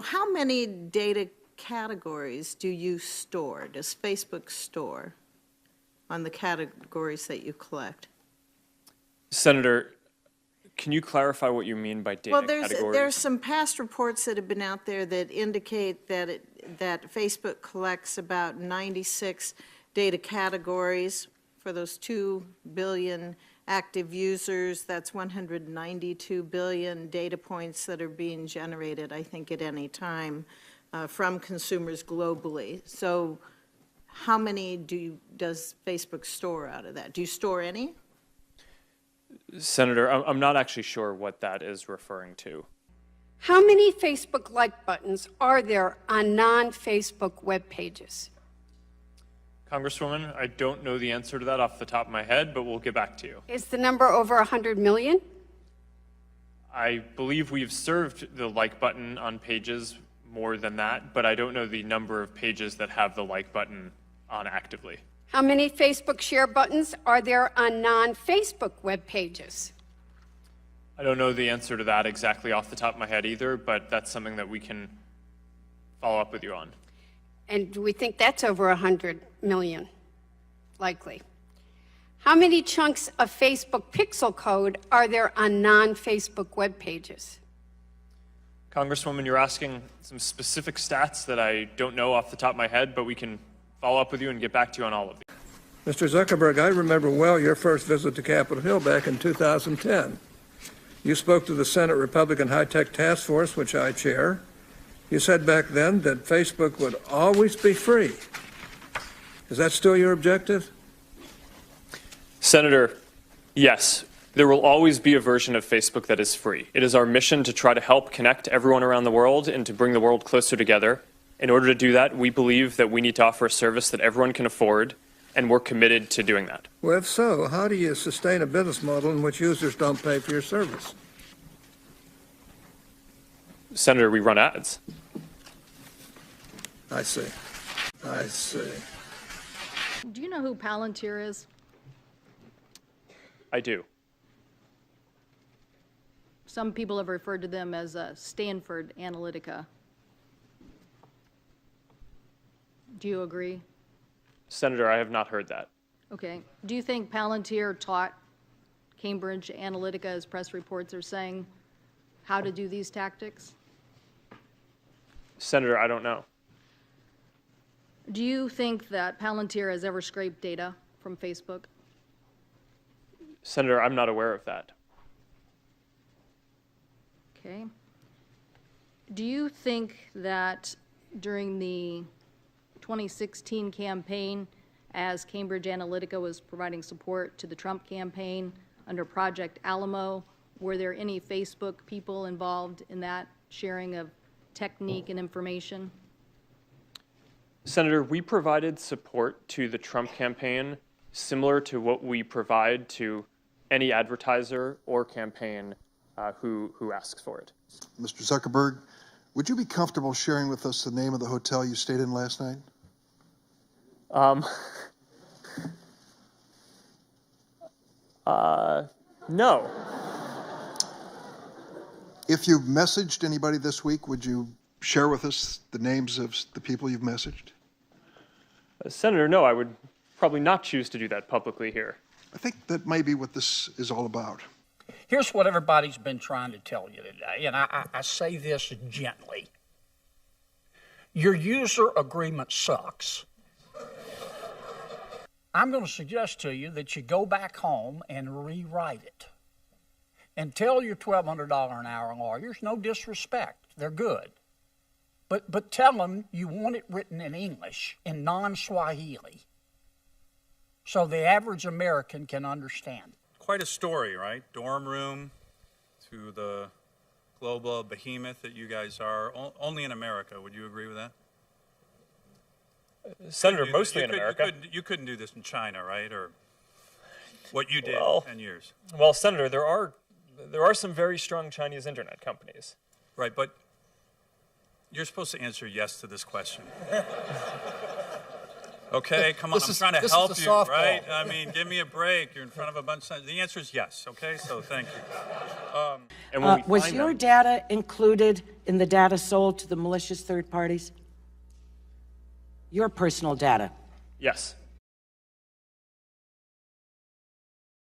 How many data categories do you store, does Facebook store on the categories that you collect? Senator, can you clarify what you mean by data categories? Well, there's some past reports that have been out there that indicate that Facebook collects about 96 data categories for those 2 billion active users. That's 192 billion data points that are being generated, I think, at any time from consumers globally. So how many does Facebook store out of that? Do you store any? Senator, I'm not actually sure what that is referring to. How many Facebook like buttons are there on non-Facebook web pages? Congresswoman, I don't know the answer to that off the top of my head, but we'll get back to you. Is the number over 100 million? I believe we've served the like button on pages more than that, but I don't know the number of pages that have the like button on actively. How many Facebook share buttons are there on non-Facebook web pages? I don't know the answer to that exactly off the top of my head either, but that's something that we can follow up with you on. And do we think that's over 100 million? Likely. How many chunks of Facebook pixel code are there on non-Facebook web pages? Congresswoman, you're asking some specific stats that I don't know off the top of my head, but we can follow up with you and get back to you on all of these. Mr. Zuckerberg, I remember well your first visit to Capitol Hill back in 2010. You spoke to the Senate Republican High-Tech Task Force, which I chair. You said back then that Facebook would always be free. Is that still your objective? Senator, yes, there will always be a version of Facebook that is free. It is our mission to try to help connect everyone around the world and to bring the world closer together. In order to do that, we believe that we need to offer a service that everyone can afford, and we're committed to doing that. Well, if so, how do you sustain a business model in which users don't pay for your service? Senator, we run ads. I see. I see. Do you know who Palantir is? I do. Some people have referred to them as Stanford Analytica. Do you agree? Senator, I have not heard that. Okay. Do you think Palantir taught Cambridge Analytica, as press reports are saying, how to do these tactics? Senator, I don't know. Do you think that Palantir has ever scraped data from Facebook? Senator, I'm not aware of that. Okay. Do you think that during the 2016 campaign, as Cambridge Analytica was providing support to the Trump campaign under Project Alamo, were there any Facebook people involved in that sharing of technique and information? Senator, we provided support to the Trump campaign similar to what we provide to any advertiser or campaign who asks for it. Mr. Zuckerberg, would you be comfortable sharing with us the name of the hotel you stayed in last night? No. If you've messaged anybody this week, would you share with us the names of the people you've messaged? Senator, no, I would probably not choose to do that publicly here. I think that may be what this is all about. Here's what everybody's been trying to tell you today, and I say this gently. Your user agreement sucks. I'm going to suggest to you that you go back home and rewrite it. And tell your $1,200 an hour lawyers, no disrespect, they're good. But tell them you want it written in English, in non-Swahili, so the average American can understand. Quite a story, right? Dorm room to the global behemoth that you guys are, only in America. Would you agree with that? Senator, mostly in America. You couldn't do this in China, right? Or what you did in 10 years. Well, Senator, there are some very strong Chinese internet companies. Right, but you're supposed to answer yes to this question. Okay, come on, I'm trying to help you, right? I mean, give me a break. You're in front of a bunch of... The answer is yes, okay? So thank you. And when we Was find your them, data included in the data sold to the malicious third parties? Your personal data? yes.